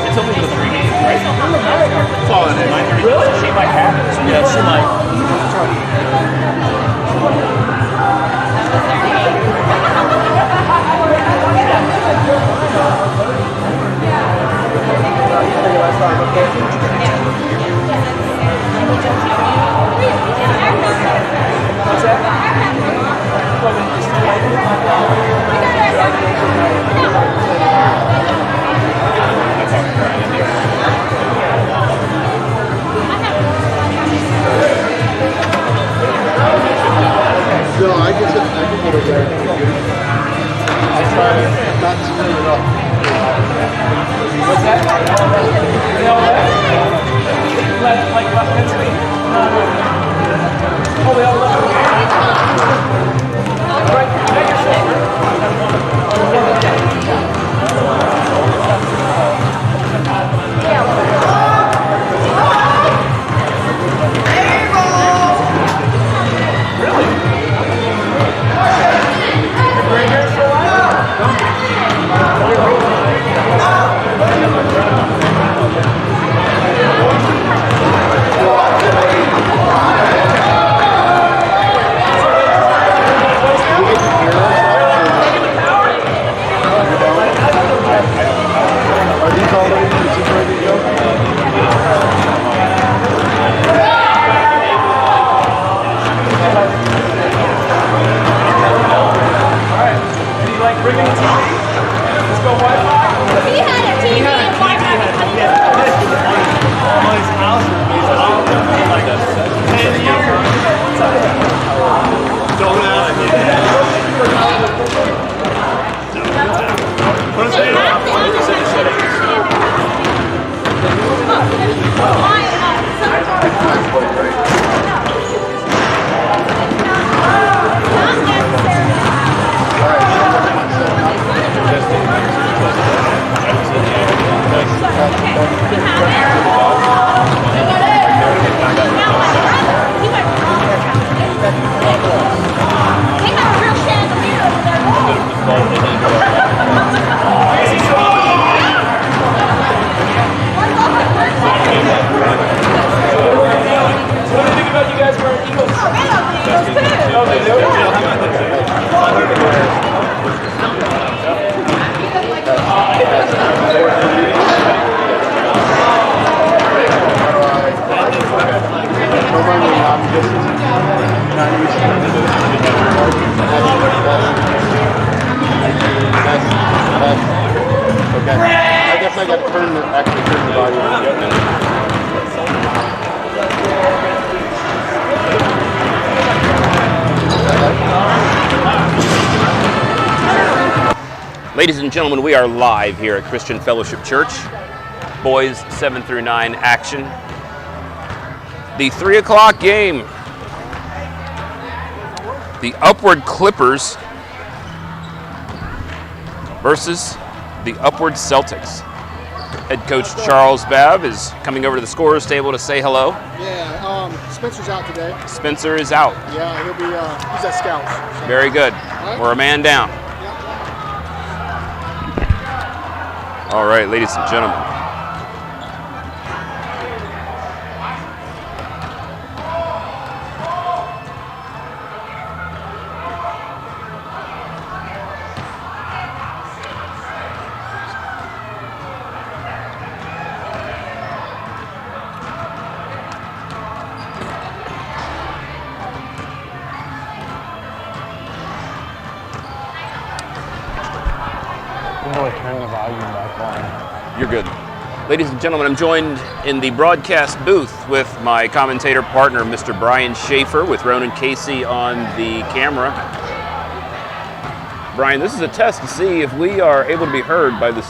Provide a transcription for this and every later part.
It's only the 3 games, right? That's all it is. Really? She might have it. Yeah, she might. What's that? No, I can get it there. I try not to screw it up. What's that? Like left mentally? Oh, we all left. Right, take your shoulder. Ladies and gentlemen, we are live here at Christian Fellowship Church. Boys 7 through 9 action. The 3 o'clock game. The Upward Clippers versus the Upward Celtics. Head coach Charles Babb is coming over to the scorer's table to say hello. Yeah, Spencer's out today. Spencer is out. Yeah, he'll be, he's at Scouts. So. Very good. Right. We're a man down. All right, ladies and gentlemen. Turn the volume back on. You're good. Ladies and gentlemen, I'm joined in the broadcast booth with my commentator partner, Mr. Brian Schaefer, with Ronan Casey on the camera. Brian, this is a test to see if we are able to be heard by the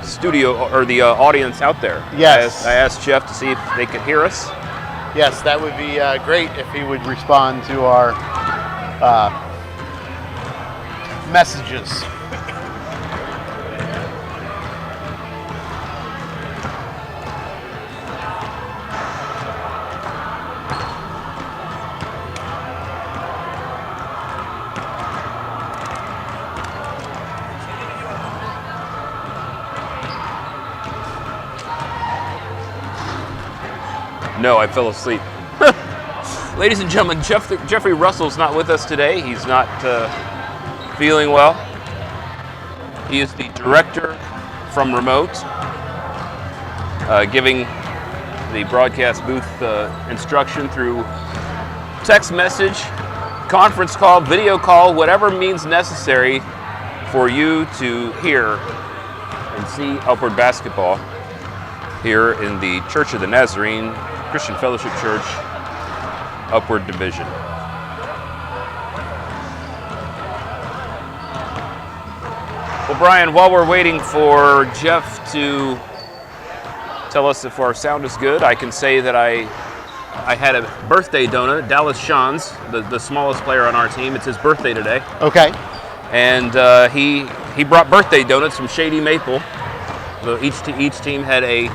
studio or the audience out there. Yes. I asked Jeff to see if they could hear us. Yes, that would be great if he would respond to our messages. No, I fell asleep. Ladies and gentlemen, Jeffrey Russell's not with us today. He's not feeling well. He is the director from remote, giving the broadcast booth instruction through text message, conference call, video call, whatever means necessary for you to hear and see Upward basketball here in the Church of the Nazarene Christian Fellowship Church Upward Division. Well, Brian, while we're waiting for Jeff to tell us if our sound is good, I can say that I had a birthday donut, Dallas Shans, the smallest player on our team. It's his birthday today. Okay. And he brought birthday donuts from Shady Maple. So each team had a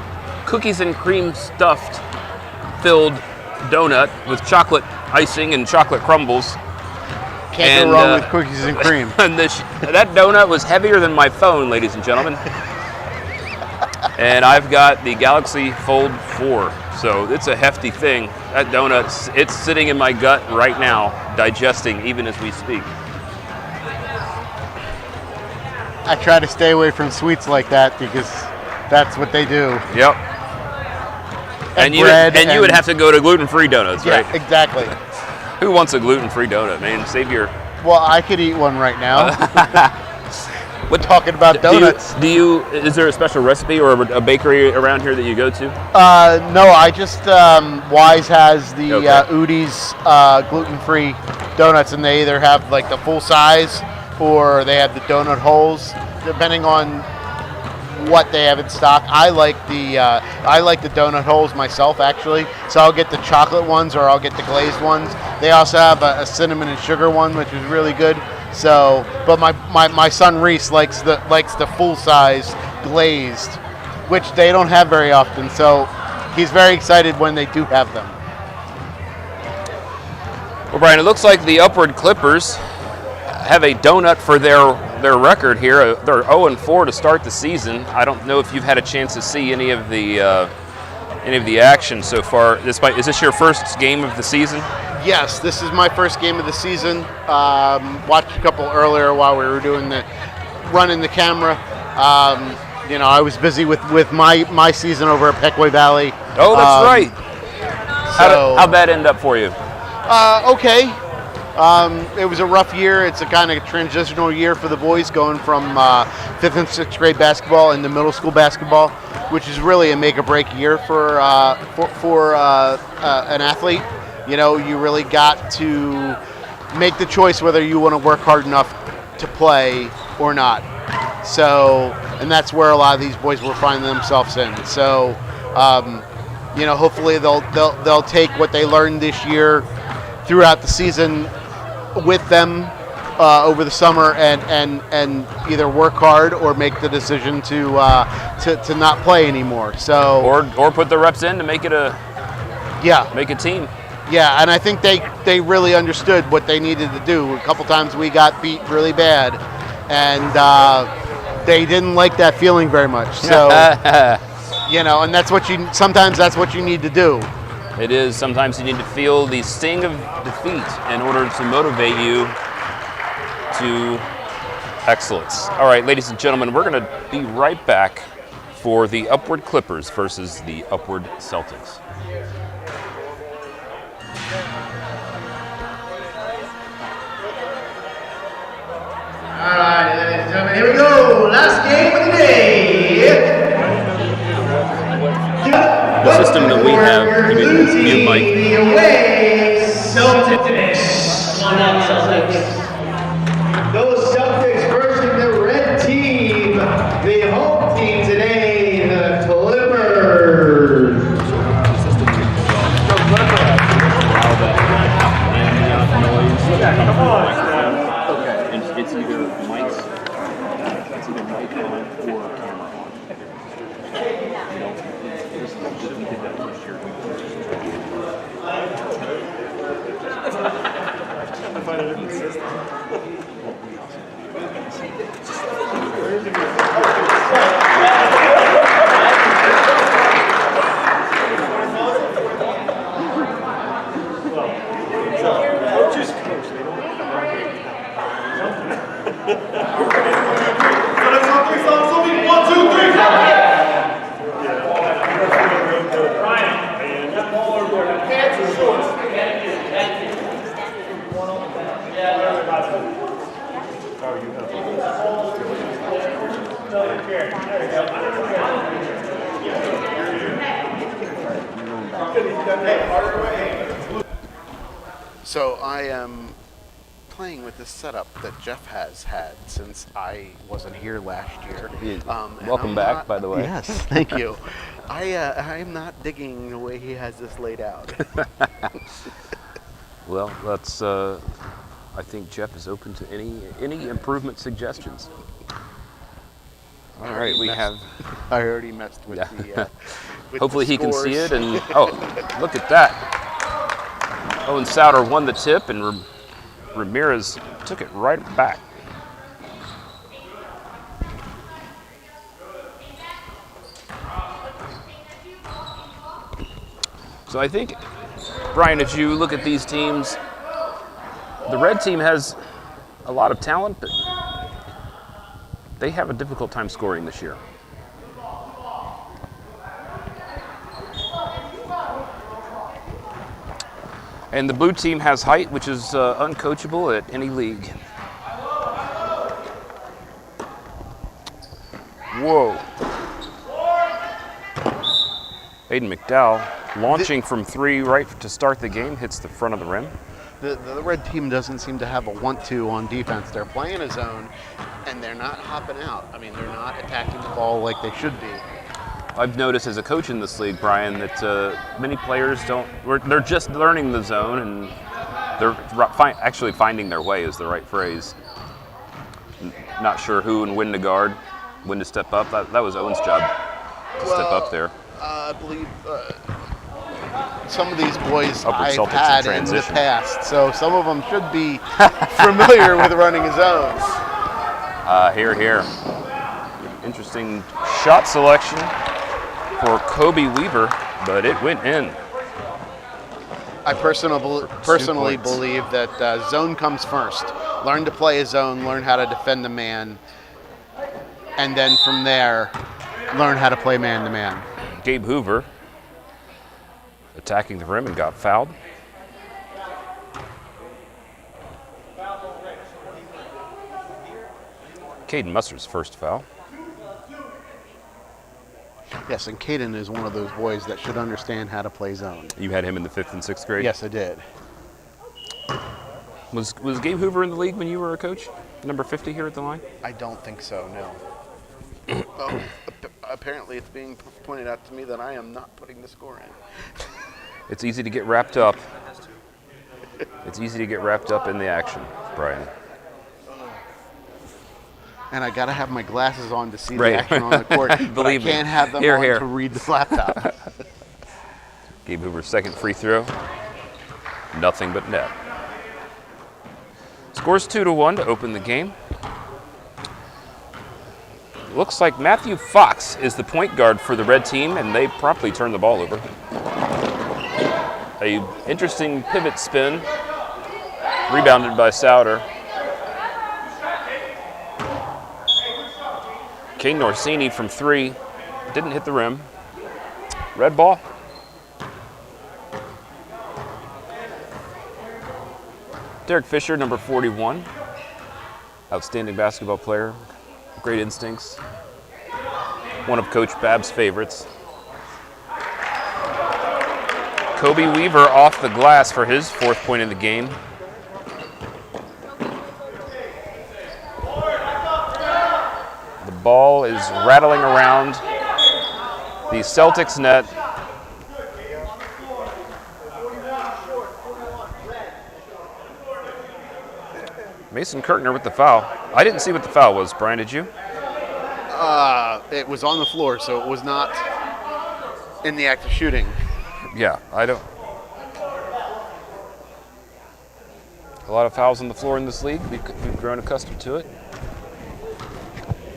cookies and cream stuffed filled donut with chocolate icing and chocolate crumbles. Can't go wrong with cookies and cream. And that donut was heavier than my phone, ladies and gentlemen. And I've got the Galaxy Fold 4, so it's a hefty thing. That donut, it's sitting in my gut right now, digesting even as we speak. I try to stay away from sweets like that because that's what they do. Yep. And you would have to go to gluten-free donuts, right? Yeah, exactly. Who wants a gluten-free donut, man? Save your... Well, I could eat one right now. We're talking about donuts. Is there a special recipe or a bakery around here that you go to? No, I just, Wise has the Udi's gluten-free donuts, and they either have like the full size or they have the donut holes, depending on what they have in stock. I like the donut holes myself, actually. So I'll get the chocolate ones or I'll get the glazed ones. They also have a cinnamon and sugar one, which is really good. So, but my son Reese likes the full size glazed, which they don't have very often. So he's very excited when they do have them. Well, Brian, it looks like the Upward Clippers have a donut for their record here. They're 0-4 to start the season. I don't know if you've had a chance to see any of the action so far. Is this your first game of the season? Yes, this is my first game of the season. Watched a couple earlier while we were running the camera. I was busy with my season over at Peckway Valley. Oh, that's right. How'd that end up for you? Okay. It was a rough year. It's a kind of transitional year for the boys, going from 5th and 6th grade basketball into middle school basketball, which is really a make or break year for an athlete. You know, you really got to make the choice whether you want to work hard enough to play or not. So, and that's where a lot of these boys were finding themselves in. So, hopefully they'll take what they learned this year throughout the season with them over the summer and either work hard or make the decision to not play anymore. So or put the reps in to make it a team. Yeah, and I think they really understood what they needed to do. A couple times we got beat really bad, and they didn't like that feeling very much. So and sometimes that's what you need to do. It is. Sometimes you need to feel the sting of defeat in order to motivate you to excellence. All right, ladies and gentlemen, we're going to be right back for the Upward Clippers versus the Upward Celtics. All right, ladies and gentlemen, here we go. Last game of the day. The system that we have, you Mike. The away Celtics. Come on, Celtics. Those Celtics versus the red team. The home team today, the Clippers. So I am playing with this setup that Jeff has had since I wasn't here last year. And Welcome I'm back, not- by the way. Yes, thank you. I'm not digging the way he has this laid out. Well, that's. I think Jeff is open to any improvement suggestions. All right, we have. I already messed with the. With Hopefully the he can see scores. it, and look at that. Owen Souter won the tip, and Ramirez took it right back. So I think, Brian, as you look at these teams, the red team has a lot of talent, but they have a difficult time scoring this year. And the blue team has height, which is uncoachable at any league. Whoa. Aiden McDowell launching from three right to start the game, hits the front of the rim. The red team doesn't seem to have a want-to on defense. They're playing a zone, and they're not hopping out. I mean, they're not attacking the ball like they should be. I've noticed as a coach in this league, Brian, that many players they're just learning the zone, and they're actually finding their way is the right phrase. Not sure who and when to guard, when to step up. That was Owen's job to step up there. I believe some of these boys Upper I've Celtics had in in the transition. past, so some of them should be familiar with running a zone. Here. Interesting shot selection for Kobe Weaver, but it went in. I personally points. believe that zone comes first. Learn to play a zone, learn how to defend the man, and then from there, learn how to play man-to-man. Gabe Hoover attacking the rim and got fouled. Caden Musser's first foul. Yes, and Caden is one of those boys that should understand how to play zone. You had him in the 5th and 6th grade? Yes, I did. Was Gabe Hoover in the league when you were a coach? Number 50 here at the line? I don't think so, no. Apparently it's being pointed out to me that I am not putting the score in. It's easy to get wrapped up. It's easy to get wrapped up in the action, Brian. And I gotta have my glasses on to see Right. the action on the court. But I Believe me. can't have them Here, on here. to read the laptop. Gabe Hoover's second free throw. Nothing but net. Scores 2-1 to open the game. Looks like Matthew Fox is the point guard for the red team, and they promptly turn the ball over. A interesting pivot spin, rebounded by Souter. Kane Norsini from three, didn't hit the rim. Red ball. Derek Fisher, number 41. Outstanding basketball player, great instincts. One of Coach Babb's favorites. Kobe Weaver off the glass for his 4th point in the game. The ball is rattling around the Celtics net. Mason Kirtner with the foul. I didn't see what the foul was, Brian, did you? It was on the floor, so it was not in the act of shooting. Yeah, I don't. A lot of fouls on the floor in this league. We've grown accustomed to it.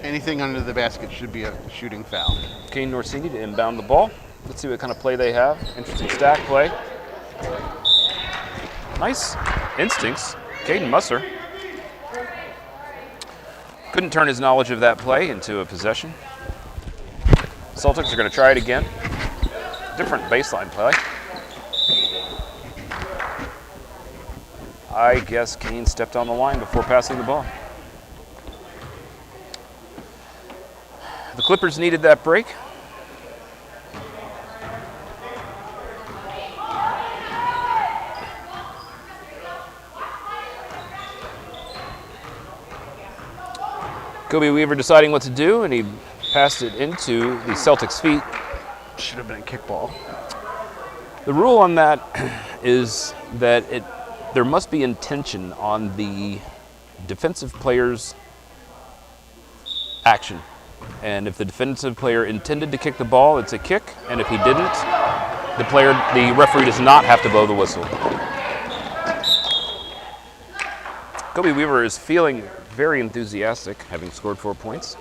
Anything under the basket should be a shooting foul. Kane Norsini to inbound the ball. Let's see what kind of play they have. Interesting stack play. Nice instincts. Caden Musser couldn't turn his knowledge of that play into a possession. Celtics are going to try it again. Different baseline play. I guess Kane stepped on the line before passing the ball. The Clippers needed that break. Kobe Weaver deciding what to do, and he passed it into the Celtics' feet. Should have been a kickball. The rule on that is that there must be intention on the defensive player's action. And if the defensive player intended to kick the ball, it's a kick. And if he didn't, the referee does not have to blow the whistle. Kobe Weaver is feeling very enthusiastic, having scored 4 points.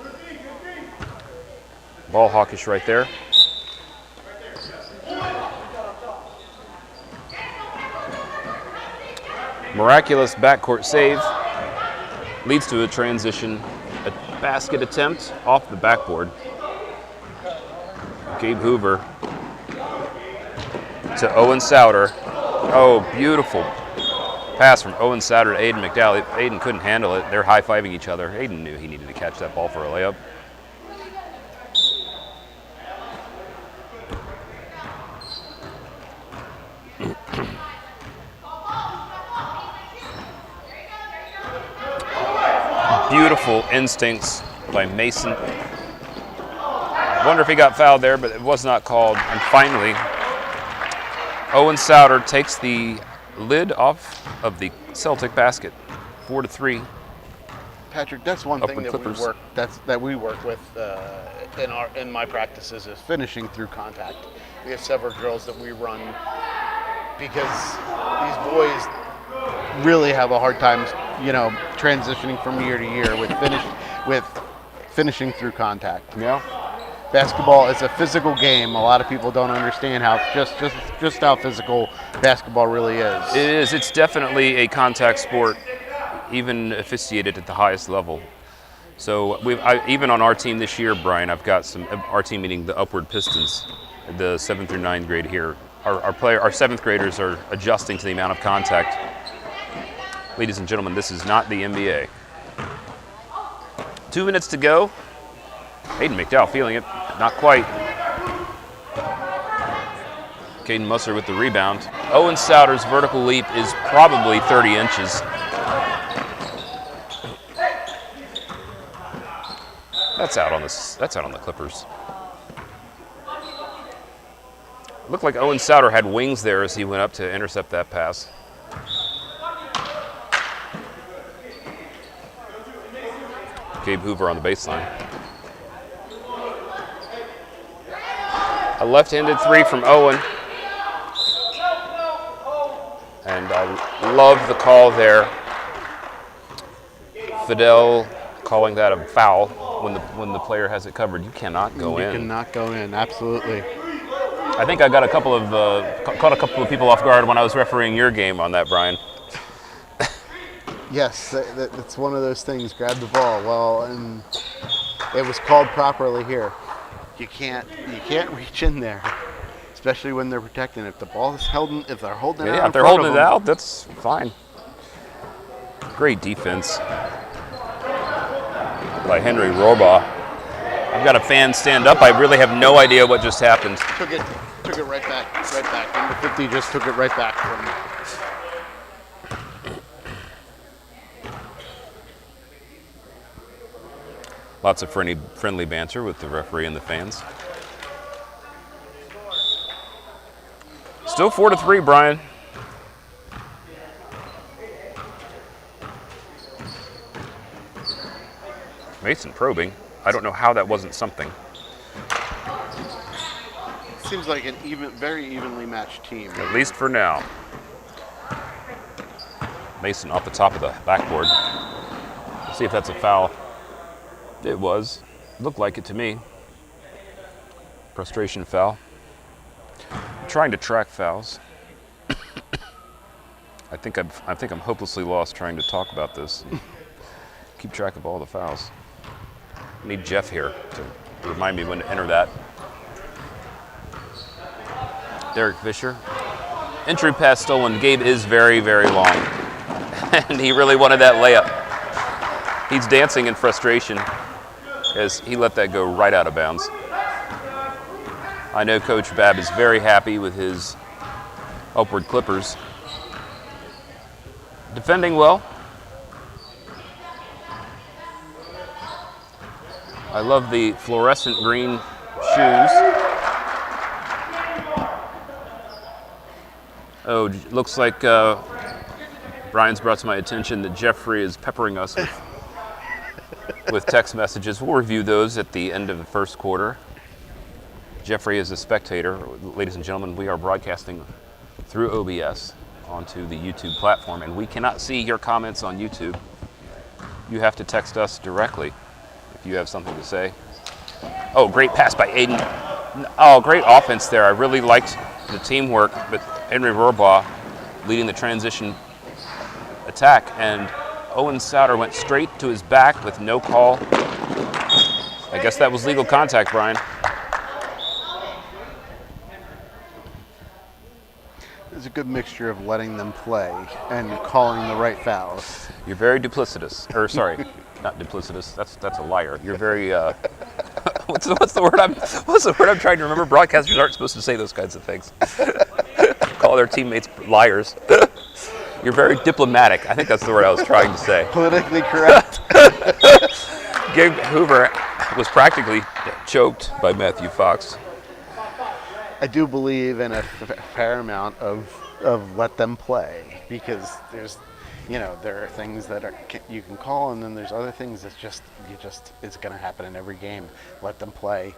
Ball hawkish right there. Miraculous backcourt save leads to a transition, a basket attempt off the backboard. Gabe Hoover to Owen Souter. Oh, beautiful pass from Owen Souter to Aiden McDowell. Aiden couldn't handle it. They're high-fiving each other. Aiden knew he needed to catch that ball for a layup. Beautiful instincts by Mason. I wonder if he got fouled there, but it was not called. And finally, Owen Souter takes the lid off of the Celtic basket, 4-3. Patrick, that's one thing Upward that we work with in my practices is finishing through contact. We have several drills that we run because these boys really have a hard time, transitioning from year to year with finishing through contact. Yeah. Basketball is a physical game. A lot of people don't understand how just how physical basketball really is. It is. It's definitely a contact sport, even officiated at the highest level. So even on our team this year, Brian, I've got our team meaning the Upward Pistons, the 7th through 9th grade here. Our 7th graders are adjusting to the amount of contact. Ladies and gentlemen, this is not the NBA. 2 minutes to go. Hayden McDowell feeling it. Not quite. Caden Musser with the rebound. Owen Souter's vertical leap is probably 30 inches. That's out on the Clippers. Looked like Owen Souter had wings there as he went up to intercept that pass. Gabe Hoover on the baseline. A left-handed three from Owen. And I love the call there. Fidel calling that a foul when the player has it covered. You cannot go in. You cannot go in, absolutely. I think I got caught a couple of people off guard when I was refereeing your game on that, Brian. Yes, that's one of those things. Grab the ball. Well, and it was called properly here. You can't reach in there, especially when they're protecting. If the ball is held, if they're holding it out, if they're holding it out, that's fine. Great defense by Henry Rohrbaugh. I've got a fan stand up. I really have no idea what just happened. Took it right back. Number 50 just took it right back from me. Lots of friendly banter with the referee and the fans. Still 4-3, Brian. Mason probing. I don't know how that wasn't something. Seems like an very evenly matched team. At least for now. Mason off the top of the backboard. Let's see if that's a foul. It was. Looked like it to me. Frustration foul. I'm trying to track fouls. I think I'm hopelessly lost trying to talk about this. Keep track of all the fouls. I need Jeff here to remind me when to enter that. Derek Fisher. Entry pass stolen. Gabe is very, very long. And he really wanted that layup. He's dancing in frustration. as he let that go right out of bounds. I know Coach Babb is very happy with his upward Clippers. Defending well. I love the fluorescent green shoes. Oh, looks like Brian's brought to my attention that Jeffrey is peppering us with text messages. We'll review those at the end of the first quarter. Jeffrey is a spectator. Ladies and gentlemen, we are broadcasting through OBS onto the YouTube platform, and we cannot see your comments on YouTube. You have to text us directly if you have something to say. Oh, great pass by Aiden. Oh, great offense there. I really liked the teamwork, but Henry Rohrbaugh leading the transition attack, and Owen Souter went straight to his back with no call. I guess that was legal contact, Brian. It's a good mixture of letting them play and calling the right fouls. You're very duplicitous, or sorry, not duplicitous. That's a liar. You're very what's the word I'm trying to remember? Broadcasters aren't supposed to say those kinds of things. Call their teammates liars. You're very diplomatic. I think that's the word I was trying to say. Politically correct. Gabe Hoover was practically choked by Matthew Fox. I do believe in a fair amount of let them play, because there's, there are things that you can call, and then there's other things that it's going to happen in every game. Let them play.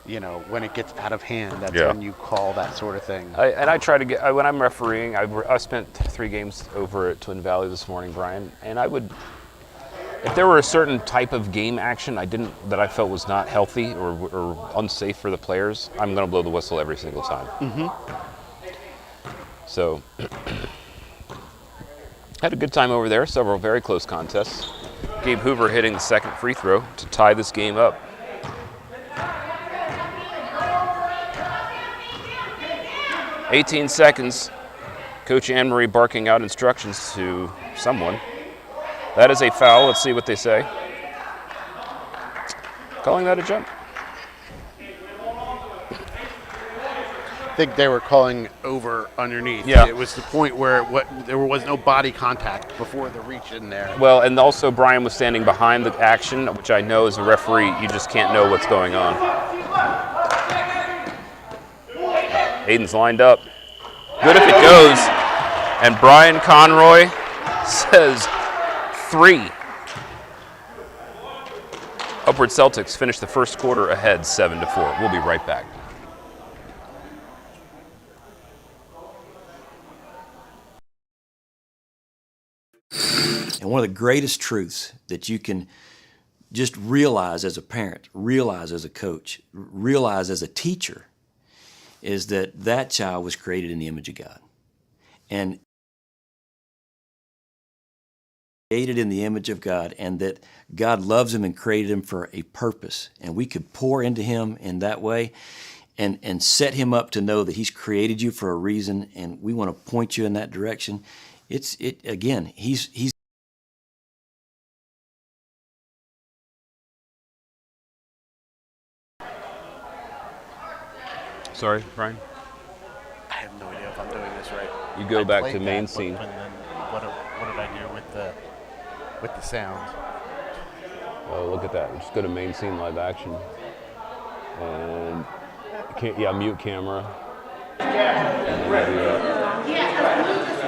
When it gets out of hand, that's when you call that sort of thing. I try to get, when I'm refereeing, I spent 3 games over at Twin Valley this morning, Brian, and I would, if there were a certain type of game action that I felt was not healthy or unsafe for the players, I'm going to blow the whistle every single time. Mm-hmm. So, had a good time over there. Several very close contests. Gabe Hoover hitting the second free throw to tie this game up. "18 seconds. Coach Anne-Marie barking out instructions to someone. That is a foul. Let's see what they say. Calling that a jump. I think they were calling over underneath. Yeah. It was the point where there was no body contact before the reach in there. Well, and also Brian was standing behind the action, which I know as a referee, you just can't know what's going on. Aiden's lined up. Good if it goes. And Brian Conroy says 3. Upward Celtics finish the first quarter ahead 7-4. We'll be right back. And one of the greatest truths that you can just realize as a parent, realize as a coach, realize as a teacher, is that child was created in the image of God. And created in the image of God, and that God loves him and created him for a purpose. And we could pour into him in that way and set him up to know that he's created you for a reason, and we want to point you in that direction. He's Sorry, Brian? I have no idea if I'm doing this right. You go back to main scene. But then what did I do with the sound? Oh, look at that. Just go to main scene live action. And, mute camera.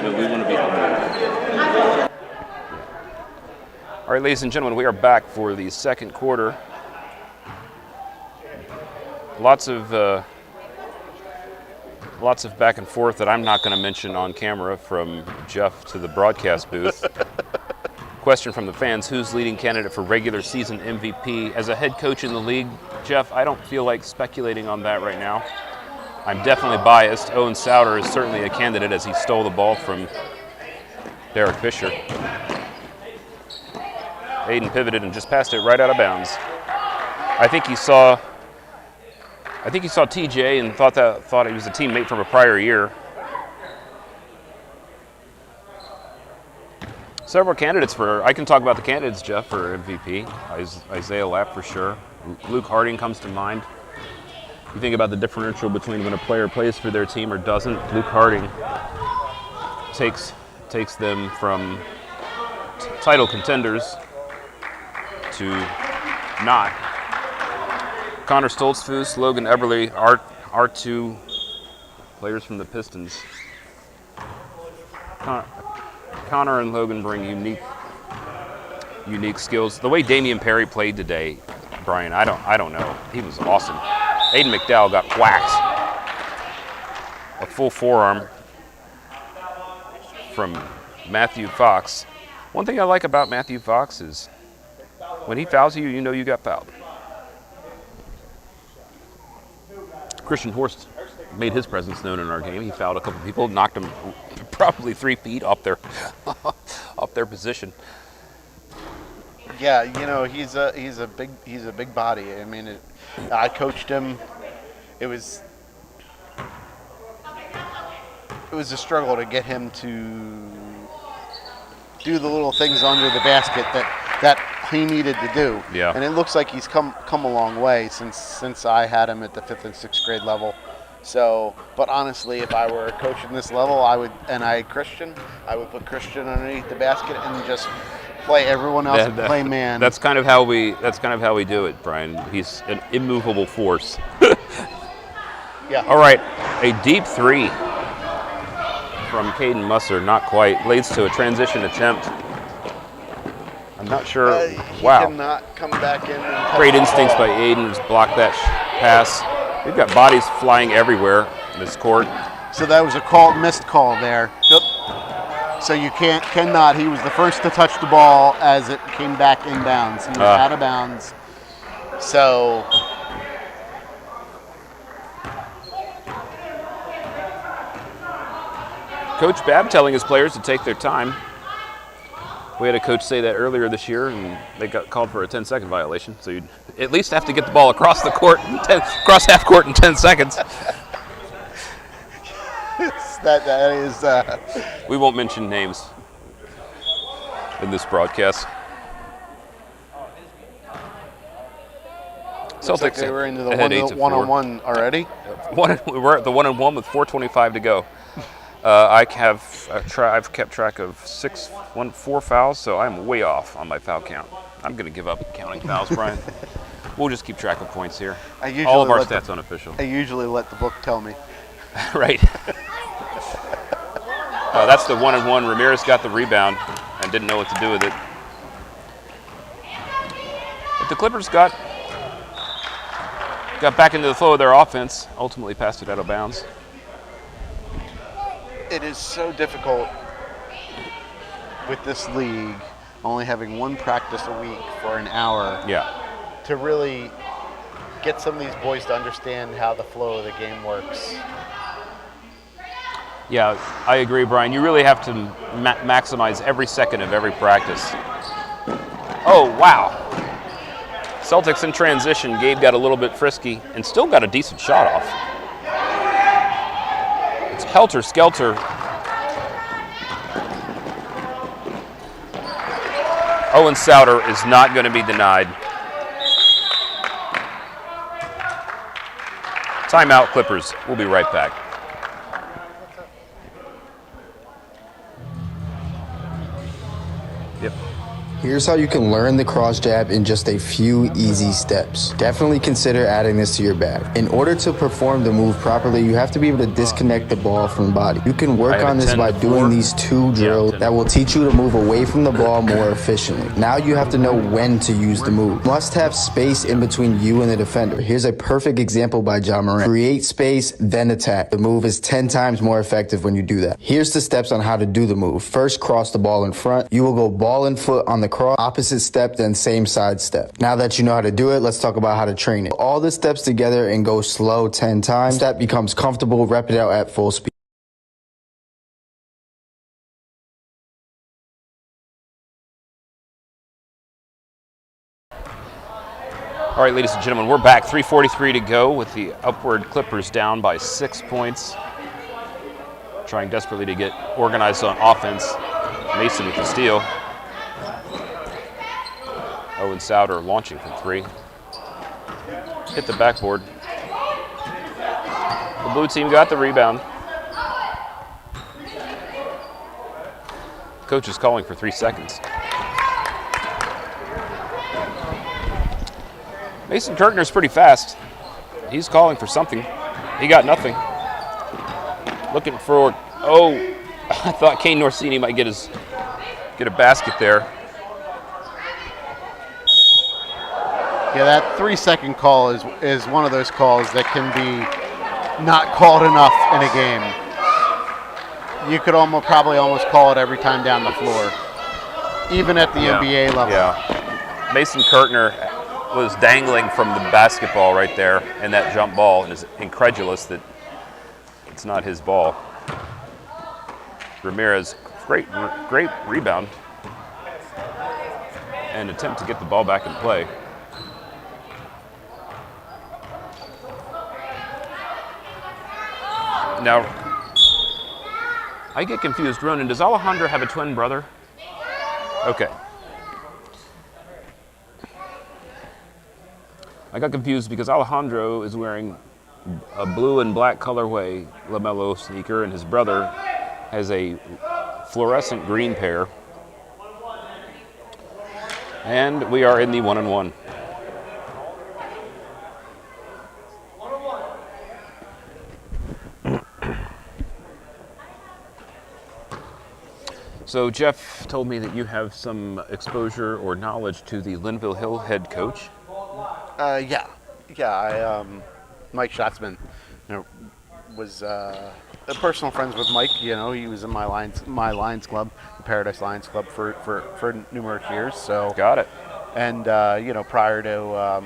No, we want to be on. All right, ladies and gentlemen, we are back for the second quarter. Lots of back and forth that I'm not going to mention on camera from Jeff to the broadcast booth. Question from the fans: who's leading candidate for regular season MVP? As a head coach in the league, Jeff, I don't feel like speculating on that right now. I'm definitely biased. Owen Souter is certainly a candidate, as he stole the ball from Derek Fisher. Aiden pivoted and just passed it right out of bounds. I think he saw TJ and thought he was a teammate from a prior year. Several candidates I can talk about the candidates, Jeff, for MVP. Isaiah Lapp for sure. Luke Harding comes to mind. You think about the differential between when a player plays for their team or doesn't. Luke Harding takes them from title contenders to not. Connor Stoltzfus, Logan Eberle are two players from the Pistons. Connor and Logan bring unique skills. The way Damian Parry played today, Brian, I don't know. He was awesome. Aiden McDowell got whacked. A full forearm from Matthew Fox. One thing I like about Matthew Fox is when he fouls you, you know you got fouled. Christian Horst made his presence known in our game. He fouled a couple people, knocked them probably 3 feet off their position. Yeah, you know, he's a big body. I mean, I coached him. It was a struggle to get him to do the little things under the basket that he needed to do. Yeah. And it looks like he's come a long way since I had him at the 5th and 6th grade level. So, but honestly, if I were a coach in this level, I would put Christian underneath the basket and just play everyone else and play man. That's kind of how we do it, Brian. He's an immovable force. Yeah. All right, a deep three from Caden Musser, not quite, leads to a transition attempt. I'm not sure. He Wow. cannot come back in. And touch Great the instincts ball. by Aiden to block that pass. We've got bodies flying everywhere in this court. So that was a missed call there. Yep. So you cannot. He was the first to touch the ball as it came back inbounds. He was out of bounds. So Coach Babb telling his players to take their time. We had a coach say that earlier this year, and they got called for a 10-second violation. So you'd at least have to get the ball across the court, across half court in 10 seconds. that is. We won't mention names in this broadcast. Looks like they were into the one-on-one already. We're at the 1-on-1 with 4:25 to go. I've kept track of 4 fouls, so I'm way off on my foul count. I'm going to give up counting fouls, Brian. We'll just keep track of points here. All of our stats unofficial. I usually let the book tell me. Right. That's the 1-on-1. Ramirez got the rebound and didn't know what to do with it. But the Clippers got back into the flow of their offense, ultimately passed it out of bounds. It is so difficult with this league, only having one practice a week for an hour, to really get some of these boys to understand how the flow of the game works. Yeah, I agree, Brian. You really have to maximize every second of every practice. Oh, wow. Celtics in transition. Gabe got a little bit frisky and still got a decent shot off. It's helter-skelter. Owen Souter is not going to be denied. Timeout, Clippers. We'll be right back. Yep. Here's how you can learn the cross jab in just a few easy steps. Definitely consider adding this to your bag. In order to perform the move properly, you have to be able to disconnect the ball from the body. You can work on this by doing these 2 drills that will teach you to move away from the ball more efficiently. Now you have to know when to use the move. You must have space in between you and the defender. Here's a perfect example by Ja Morant. Create space, then attack. The move is 10 times more effective when you do that. Here's the steps on how to do the move. First, cross the ball in front. You will go ball and foot on the cross, opposite step, then same side step. Now that you know how to do it, let's talk about how to train it. All the steps together and go slow 10 times. Step becomes comfortable, rep it out at full speed. All right, ladies and gentlemen, we're back. 3:43 to go with the upward Clippers down by 6 points. Trying desperately to get organized on offense. Mason with the steal. Owen Souter launching from 3. hit the backboard. The blue team got the rebound. Coach is calling for 3 seconds. Mason Kirkner's pretty fast. He's calling for something. He got nothing. Looking for, I thought Kane Norsini might get a basket there. Yeah, that 3-second call is one of those calls that can be not called enough in a game. You could probably almost call it every time down the floor, even at the NBA level. Yeah. Mason Kirkner was dangling from the basketball right there and that jump ball, and is incredulous that it's not his ball. Ramirez, great rebound and attempt to get the ball back in play. Now, I get confused. Ronan, does Alejandro have a twin brother? Okay. I got confused because Alejandro is wearing a blue and black colorway LaMelo sneaker, and his brother has a fluorescent green pair. And we are in the 1-on-1. So Jeff told me that you have some exposure or knowledge to the Linville Hill head coach. Yeah. Mike Schatzman, was personal friends with Mike. He was in my Lions club, the Paradise Lions Club, for numerous years. So got it. And prior to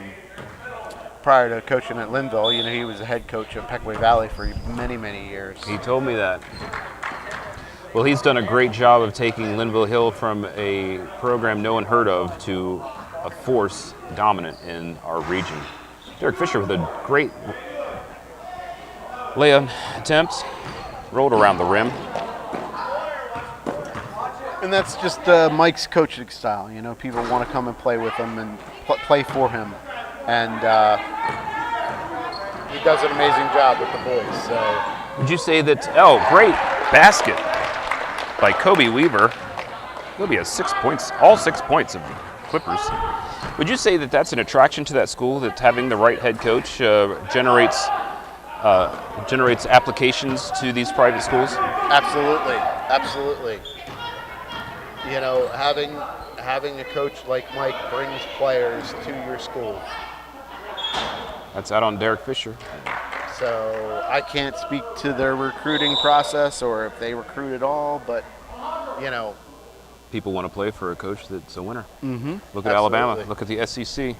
coaching at Linville, he was the head coach of Peckway Valley for many years. He told me that. Well, he's done a great job of taking Linville Hill from a program no one heard of to a force dominant in our region. Derek Fisher with a great layup attempt, rolled around the rim. And that's just Mike's coaching style. People want to come and play with him and play for him, and he does an amazing job with the boys. So, would you say that? Oh, great basket by Kobe Weaver. Kobe has 6 points, all 6 points of the Clippers. Would you say that that's an attraction to that school, that having the right head coach generates applications to these private schools? Absolutely. Having a coach like Mike brings players to your school. That's out on Derek Fisher. So I can't speak to their recruiting process or if they recruit at all, but people want to play for a coach that's a winner. Mm-hmm. Look at Alabama. Look at the SEC.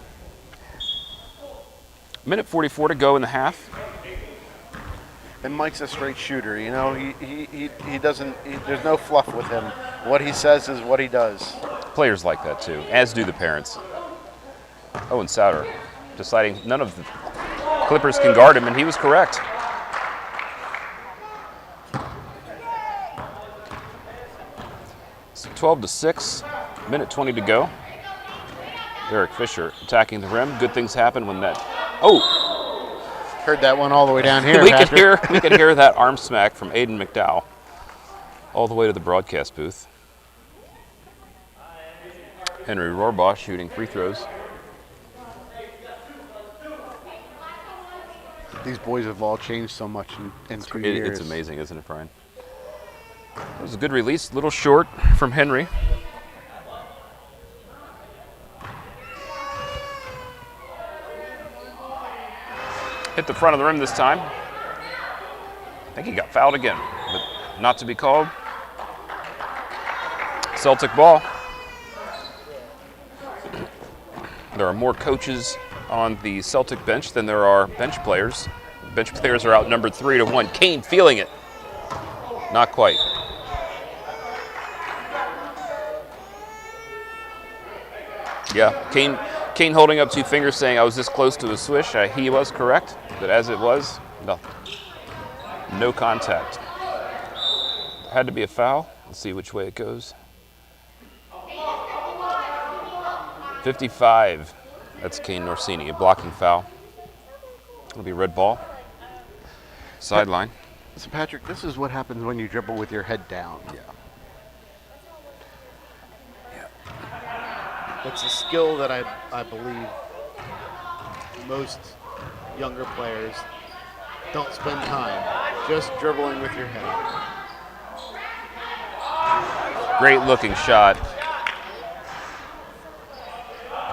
Minute 44 to go in the half. And Mike's a straight shooter. He doesn't. There's no fluff with him. What he says is what he does. Players like that too, as do the parents. Owen Souter deciding none of the Clippers can guard him, and he was correct. It's 12-6, minute 20 to go. Derek Fisher attacking the rim. Good things happen when that. Oh, heard that one all the way down here. we could hear that arm smack from Aiden McDowell all the way to the broadcast booth. Henry Rohrbaugh shooting free throws. These boys have all changed so much in 2 years. It's amazing, isn't it, Brian? It was a good release, a little short from Henry. Hit the front of the rim this time. I think he got fouled again, but not to be called. Celtic ball. There are more coaches on the Celtic bench than there are bench players. Bench players are outnumbered 3-1. Kane feeling it. Not quite. Yeah, Kane holding up 2 fingers saying, I was this close to a swish. He was correct, but as it was, no contact. Had to be a foul. Let's see which way it goes. 55. That's Kane Norsini, a blocking foul. It'll be red ball. Sideline. So Patrick, this is what happens when you dribble with your head down. Yeah. It's a skill that I believe most younger players don't spend time just dribbling with your head. Great looking shot.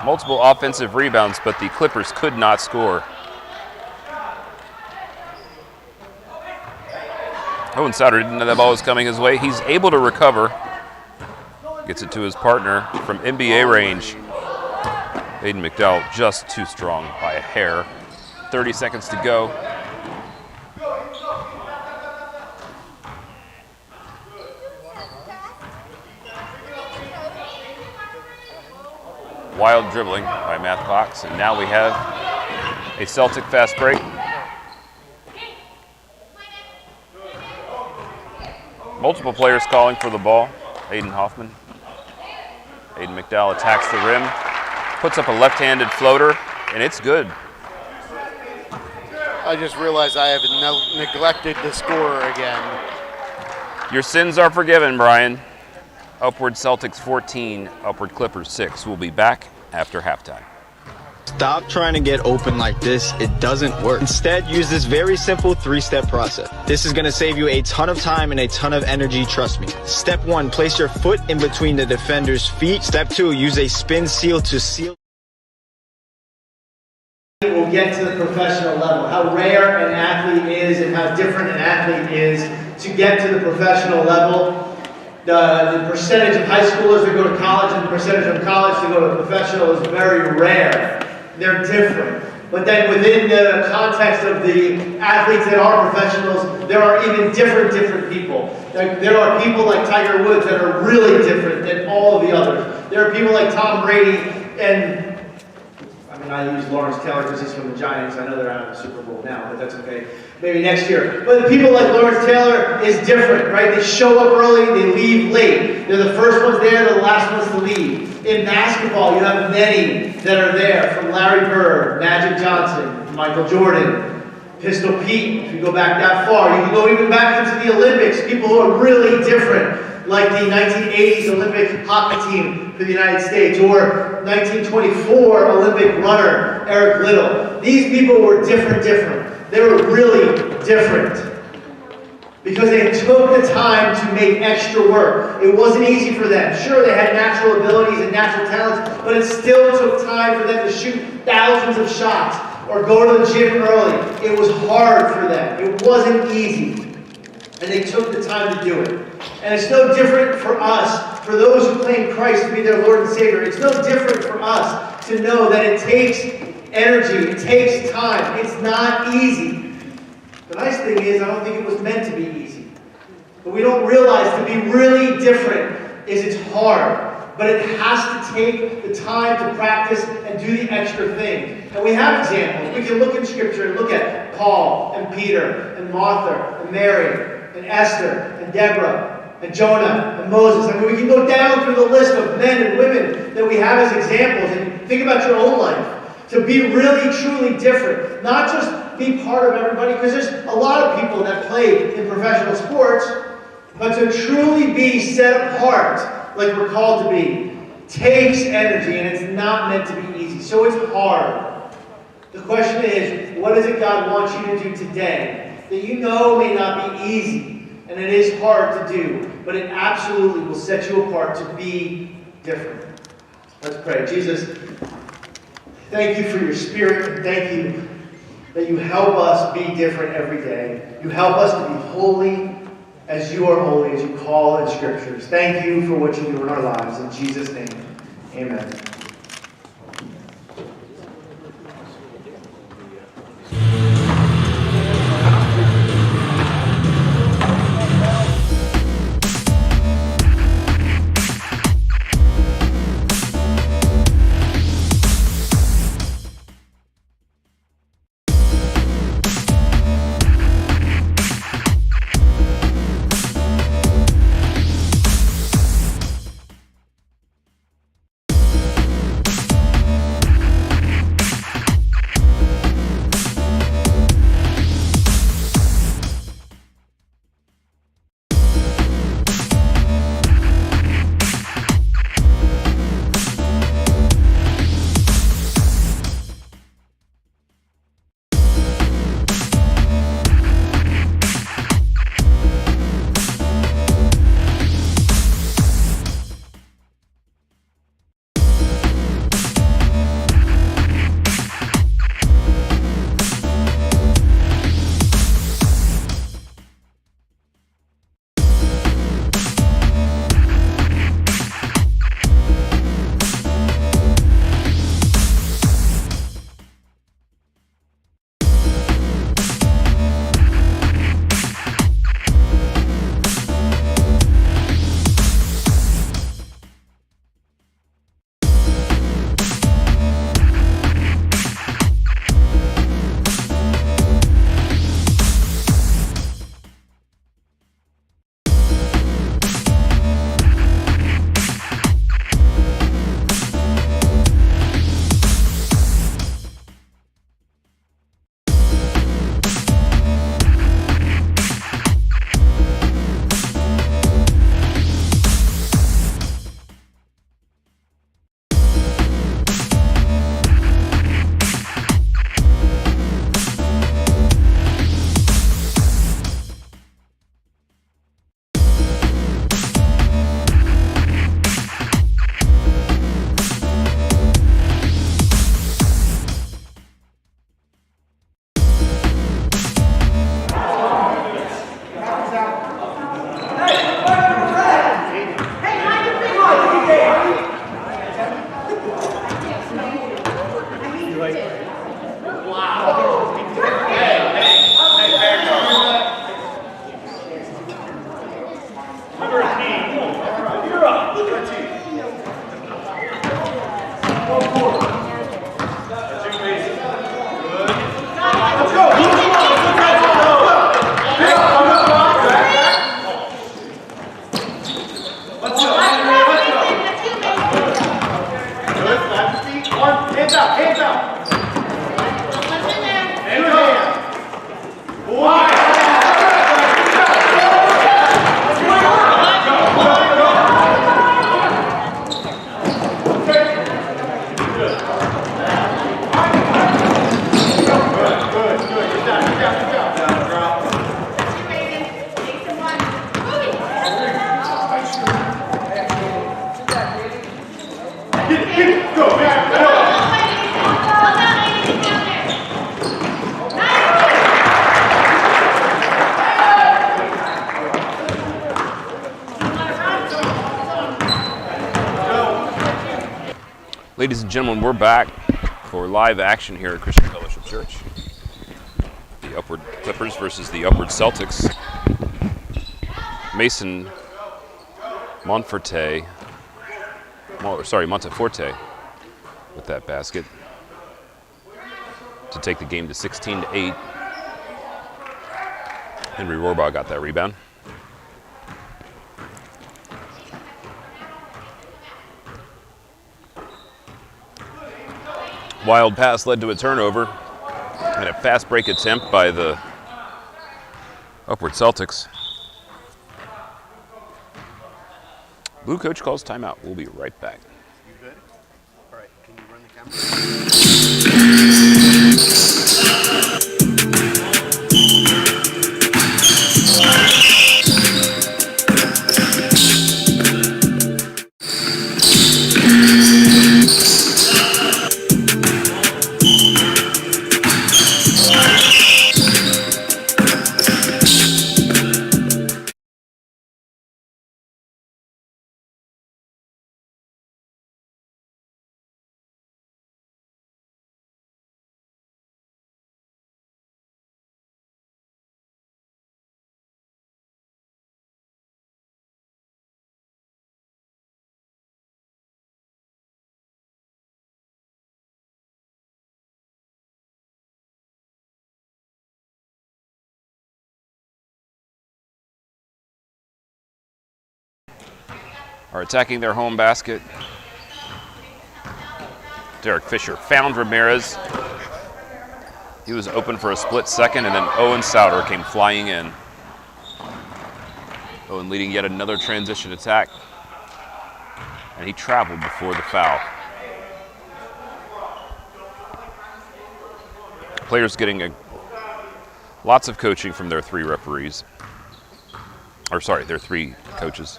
Multiple offensive rebounds, but the Clippers could not score. Owen Sauter didn't know that ball was coming his way. He's able to recover. Gets it to his partner from NBA range. Aiden McDowell just too strong by a hair. 30 seconds to go. Wild dribbling by Matt Fox, and now we have a Celtic fast break. Multiple players calling for the ball. Aiden Hoffman. Aiden McDowell attacks the rim, puts up a left-handed floater, and it's good. I just realized I have neglected to score again. Your sins are forgiven, Brian. Upward Celtics 14, Upward Clippers 6. We'll be back after halftime. Stop trying to get open like this. It doesn't work. Instead, use this very simple 3-step process. This is going to save you a ton of time and a ton of energy, trust me. Step 1, place your foot in between the defender's feet. Step 2, use a spin seal to seal. We'll get to the professional level, how rare an athlete is and how different an athlete is to get to the professional level. The percentage of high schoolers that go to college and the percentage of college that go to professional is very rare. They're different. But then within the context of the athletes that are professionals, there are even different people. There are people like Tiger Woods that are really different than all of the others. There are people like Tom Brady and I use Lawrence Taylor because he's from the Giants. I know they're out of the Super Bowl now, but that's okay. Maybe next year. But the people like Lawrence Taylor is different, right? They show up early, they leave late. They're the first ones there, they're the last ones to leave. In basketball, you have many that are there, from Larry Bird, Magic Johnson, Michael Jordan, Pistol Pete, if you go back that far. You can go even back into the Olympics, people who are really different, like the 1980s Olympic hockey team for the United States, or 1924 Olympic runner, Eric Liddell. These people were different. They were really different because they took the time to make extra work. It wasn't easy for them. Sure, they had natural abilities and natural talents, but it still took time for them to shoot thousands of shots or go to the gym early. It was hard for them. It wasn't easy. And they took the time to do it. And it's no different for us, for those who claim Christ to be their Lord and Savior. It's no different for us to know that it takes energy, it takes time. It's not easy. The nice thing is, I don't think it was meant to be easy. But we don't realize to be really different is it's hard. But it has to take the time to practice and do the extra things. And we have examples. We can look in Scripture and look at Paul and Peter and Martha and Mary and Esther and Deborah and Jonah and Moses. I mean, we can go down through the list of men and women that we have as examples and think about your own life. To be really, truly different. Not just be part of everybody, because there's a lot of people that play in professional sports, but to truly be set apart, like we're called to be, takes energy, and it's not meant to be easy. So it's hard. The question is, what is it God wants you to do today that you know may not be easy, and it is hard to do, but it absolutely will set you apart to be different. Let's pray. Jesus, thank you for your Spirit, and thank you that you help us be different every day. You help us to be holy as you are holy, as you call in Scriptures. Thank you for what you do in our lives. In Jesus' name, amen. Ladies and gentlemen, we're back for live action here at Christian Fellowship Church. The Upward Clippers versus the Upward Celtics. Mason Monteforte with that basket to take the game to 16-8. Henry Rohrbaugh got that rebound. Wild pass led to a turnover and a fast break attempt by the Upward Celtics. Blue coach calls timeout. We'll be right back. You good? All right, can you run the Are attacking their home basket. Derek Fisher found Ramirez. He was open for a split second, and then Owen Souter came flying in. Owen leading yet another transition attack. And he traveled before the foul. Players getting lots of coaching from their three referees. Or sorry, their three coaches.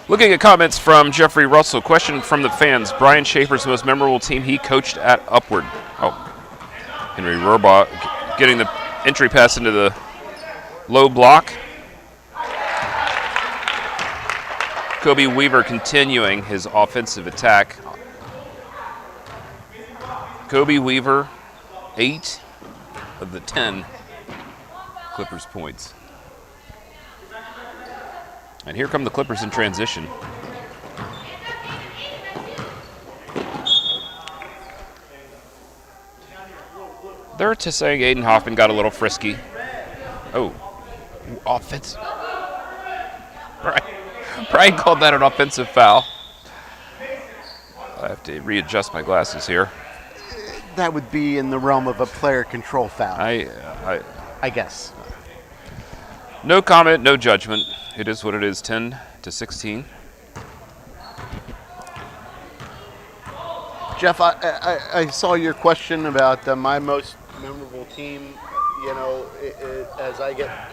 Looking at comments from Jeffrey Russell, question from the fans. Brian Schaefer's most memorable team he coached at Upward. Oh, Henry Rohrbaugh getting the entry pass into the low block. Kobe Weaver continuing his offensive attack. Kobe Weaver, 8 of the 10 Clippers points. And here come the Clippers in transition. They're just saying Aiden Hoffman got a little frisky. Oh, offense. Brian called that an offensive foul. I have to readjust my glasses here. That would be in the realm of a player control foul. I guess. No comment, no judgment. It is what it is, 10-16. Jeff, I saw your question about my most memorable team. You know, as I get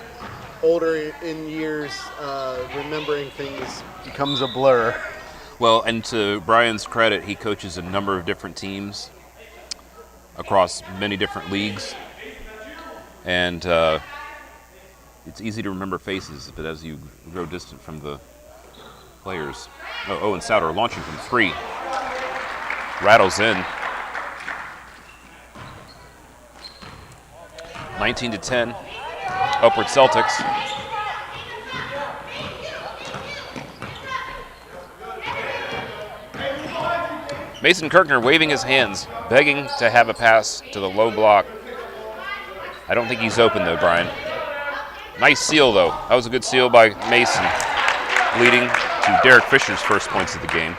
older in years, remembering things becomes a blur. Well, and to Brian's credit, he coaches a number of different teams across many different leagues. And it's easy to remember faces, but as you grow distant from the players. Oh, Owen Souter launching from 3. Rattles in. 19-10. Upward Celtics. Mason Kirkner waving his hands, begging to have a pass to the low block. I don't think he's open though, Brian. Nice seal, though. That was a good seal by Mason, leading to Derek Fisher's first points of the game.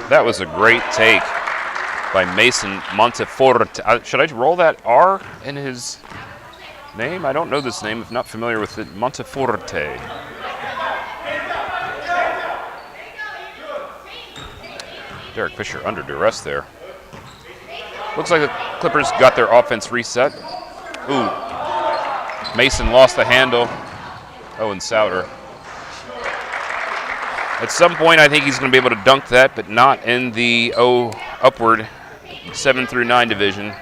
That was a great take by Mason Monteforte. Should I roll that R in his name? I don't know this name. If not familiar with it, Monteforte. Derek Fisher under duress there. Looks like the Clippers got their offense reset. Ooh. Mason lost the handle. Owen Souter. At some point, I think he's going to be able to dunk that, but not in the Upward 7 through 9 division.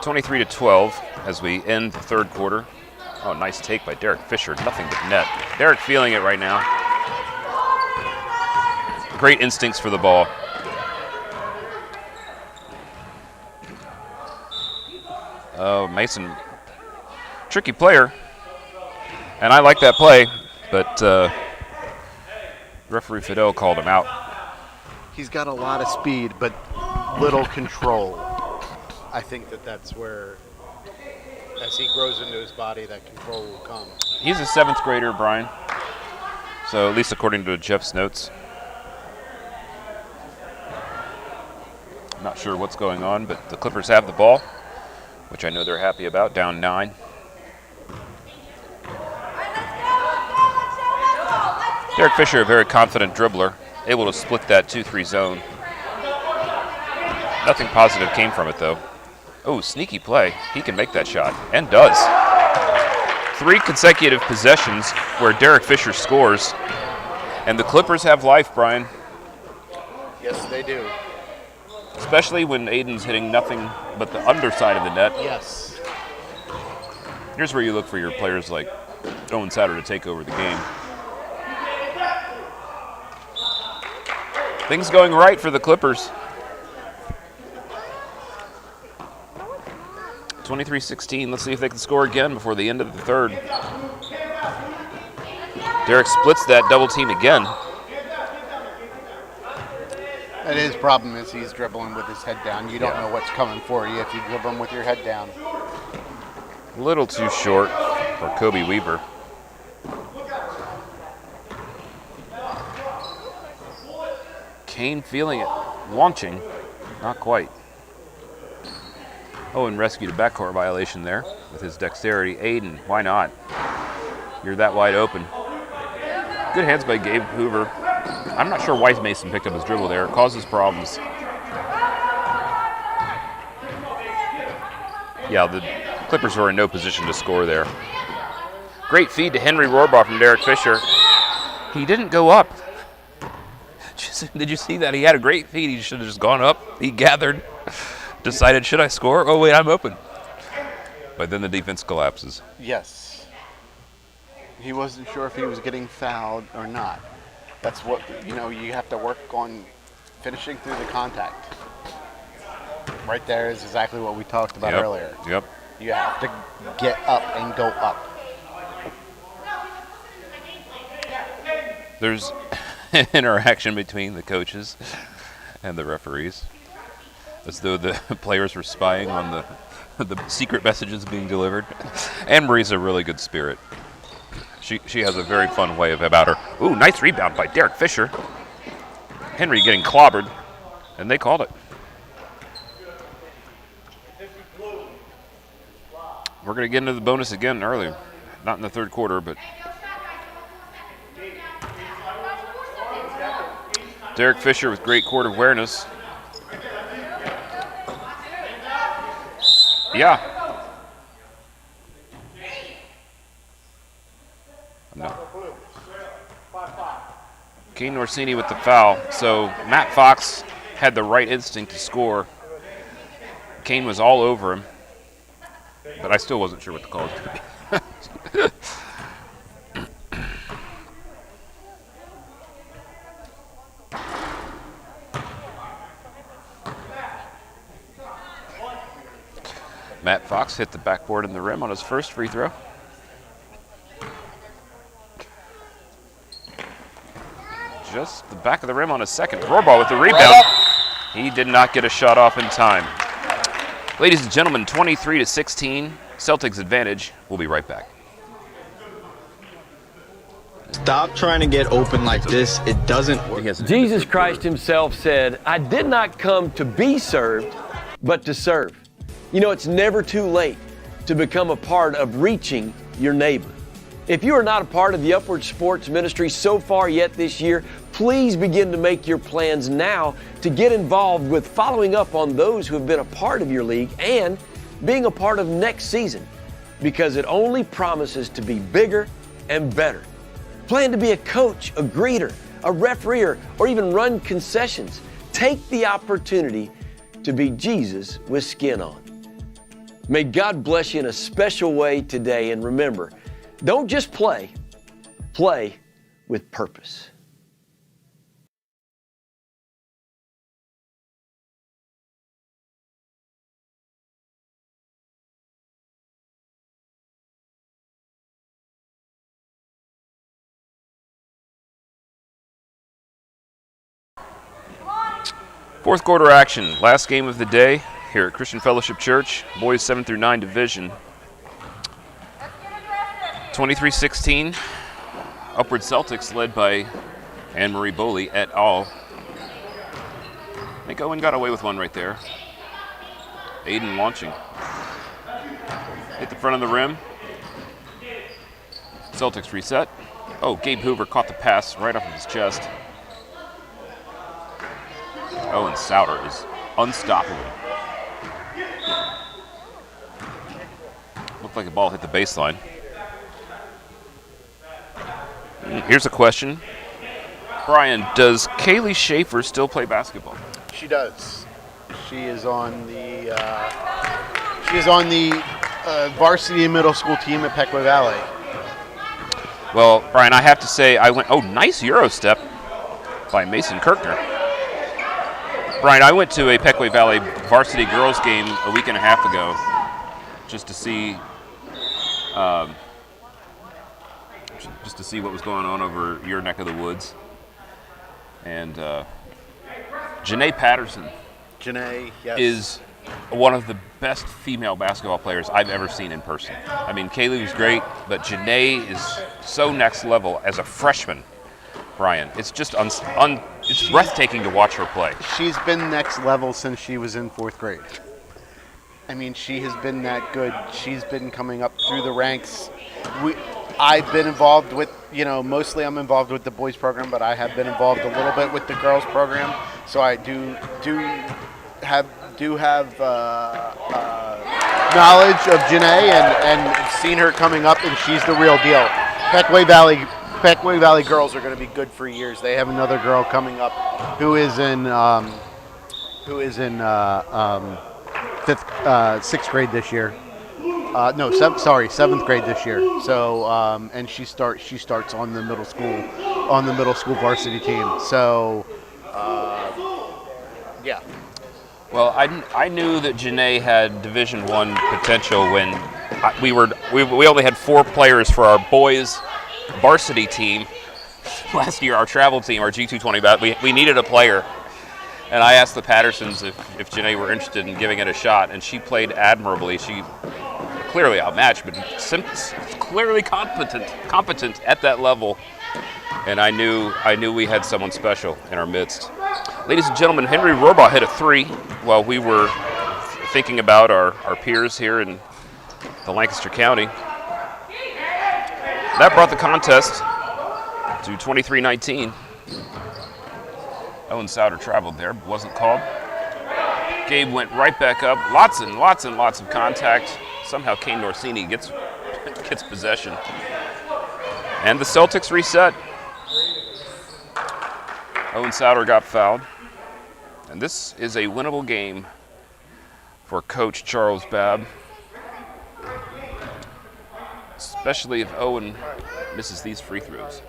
23-12 as we end the third quarter. Oh, nice take by Derek Fisher. Nothing but net. Derek feeling it right now. Great instincts for the ball. Oh, Mason, tricky player. And I like that play, but referee Fidel called him out. He's got a lot of speed, but little control. I think that's where, as he grows into his body, that control will come. He's a 7th grader, Brian. So at least according to Jeff's notes. Not sure what's going on, but the Clippers have the ball, which I know they're happy about, down 9. Derek Fisher, a very confident dribbler, able to split that 2-3 zone. Nothing positive came from it, though. Oh, sneaky play. He can make that shot, and does. 3 consecutive possessions where Derek Fisher scores, and the Clippers have life, Brian. Yes, they do. Especially when Aiden's hitting nothing but the underside of the net. Yes. Here's where you look for your players like Owen Satter to take over the game. Things going right for the Clippers. 23-16. Let's see if they can score again before the end of the third. Derek splits that double team again. And his problem is he's dribbling with his head down. You don't know what's coming for you if you dribble him with your head down. A little too short for Kobe Weaver. Kane feeling it, launching, not quite. Owen rescued a backcourt violation there with his dexterity. Aiden, why not? You're that wide open. Good hands by Gabe Hoover. I'm not sure why Mason picked up his dribble there. It causes problems. Yeah, the Clippers were in no position to score there. Great feed to Henry Rohrbaugh from Derek Fisher. He didn't go up. Did you see that? He had a great feed. He should have just gone up. He gathered, decided, should I score? Oh, wait, I'm open. But then the defense collapses. Yes. He wasn't sure if he was getting fouled or not. That's what, you have to work on finishing through the contact. Right there is exactly what we talked about earlier. Yep. You have to get up and go up. There's interaction between the coaches and the referees, as though the players were spying on the secret messages being delivered. Anne Marie's a really good spirit. She has a very fun way about her. Ooh, nice rebound by Derek Fisher. Henry getting clobbered, and they called it. We're going to get into the bonus again earlier. Not in the third quarter, but Derek Fisher with great court awareness. Yeah. No. Kane Orsini with the foul. So Matt Fox had the right instinct to score. Kane was all over him, but I still wasn't sure what the call was going to be. Matt Fox hit the backboard in the rim on his first free throw. Just the back of the rim on his second. Rohrbaugh with the rebound. He did not get a shot off in time. Ladies and gentlemen, 23-16, Celtics advantage. We'll be right back. Stop trying to get open like this. It doesn't work. Jesus Christ himself said, I did not come to be served, but to serve. You know, it's never too late to become a part of reaching your neighbor. If you are not a part of the Upward Sports Ministry so far yet this year, please begin to make your plans now to get involved with following up on those who have been a part of your league and being a part of next season, because it only promises to be bigger and better. Plan to be a coach, a greeter, a referee, or even run concessions. Take the opportunity to be Jesus with skin on. May God bless you in a special way today. And remember, don't just play with purpose. Fourth quarter action, last game of the day here at Christian Fellowship Church, boys 7 through 9 division. 23-16, Upward Celtics led by Anne-Marie Boley et al. I think Owen got away with one right there. Aiden launching. Hit the front of the rim. Celtics reset. Oh, Gabe Hoover caught the pass right off of his chest. Owen Souter is unstoppable. Looked like the ball hit the baseline. Here's a question. Brian, does Kaylee Schaefer still play basketball? She does. She is on the varsity middle school team at Pequot Valley. Well, Brian, I have to say, nice Euro step by Mason Kirkner. Brian, I went to a Pequot Valley varsity girls game a week and a half ago just to see what was going on over your neck of the woods. And Janae Patterson yes. is one of the best female basketball players I've ever seen in person. I mean, Kaylee was great, but Janae is so next level as a freshman, Brian. It's just it's breathtaking to watch her play. She's been next level since she was in 4th grade. I mean, she has been that good. She's been coming up through the ranks. I've been involved with, mostly I'm involved with the boys program, but I have been involved a little bit with the girls program. So I do have knowledge of Janae and seen her coming up, and she's the real deal. Pequot Valley girls are going to be good for years. They have another girl coming up who is in 6th grade this year. 7th grade this year. So and she starts on the middle school varsity team. So yeah. Well, I knew that Janae had Division I potential when we only had 4 players for our boys varsity team last year. Our travel team, our G220, but we needed a player, and I asked the Pattersons if Janae were interested in giving it a shot, and she played admirably. She clearly outmatched, but clearly competent at that level, and I knew we had someone special in our midst. Ladies and gentlemen, Henry Rohrbaugh hit a 3 while we were thinking about our peers here in the Lancaster County. That brought the contest to 23-19. Owen Souter traveled there, but wasn't called. Gabe went right back up. Lots and lots of contact. Somehow Kane Norsini gets possession. And the Celtics reset. Owen Souter got fouled. And this is a winnable game for Coach Charles Babb, especially if Owen misses these free throws.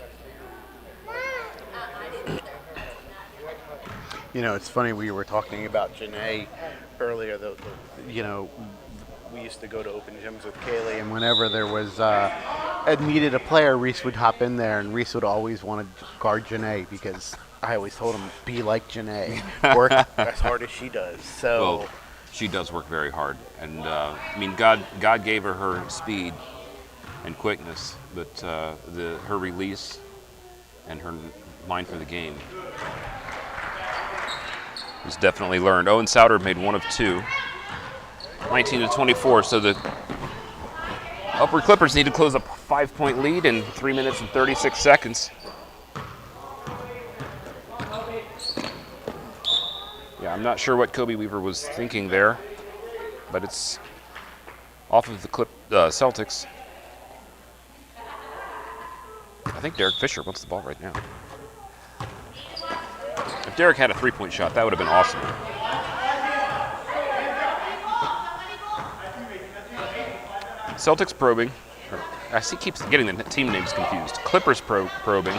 It's funny, we were talking about Janae earlier. We used to go to open gyms with Kaylee, and whenever there was needed a player, Reese would hop in there, and Reese would always want to guard Janae because I always told him, be like Janae, work as hard as she does. So well, she does work very hard, and God gave her speed and quickness, but her release and her mind for the game was definitely learned. Owen Souter made 1 of 2, 19-24. So the Upward Clippers need to close up a 5-point lead in 3 minutes and 36 seconds. Yeah, I'm not sure what Kobe Weaver was thinking there, but it's off of the Celtics. I think Derek Fisher wants the ball right now. If Derek had a 3-point shot, that would have been awesome. Celtics probing. I see keeps getting the team names confused. Clippers probing.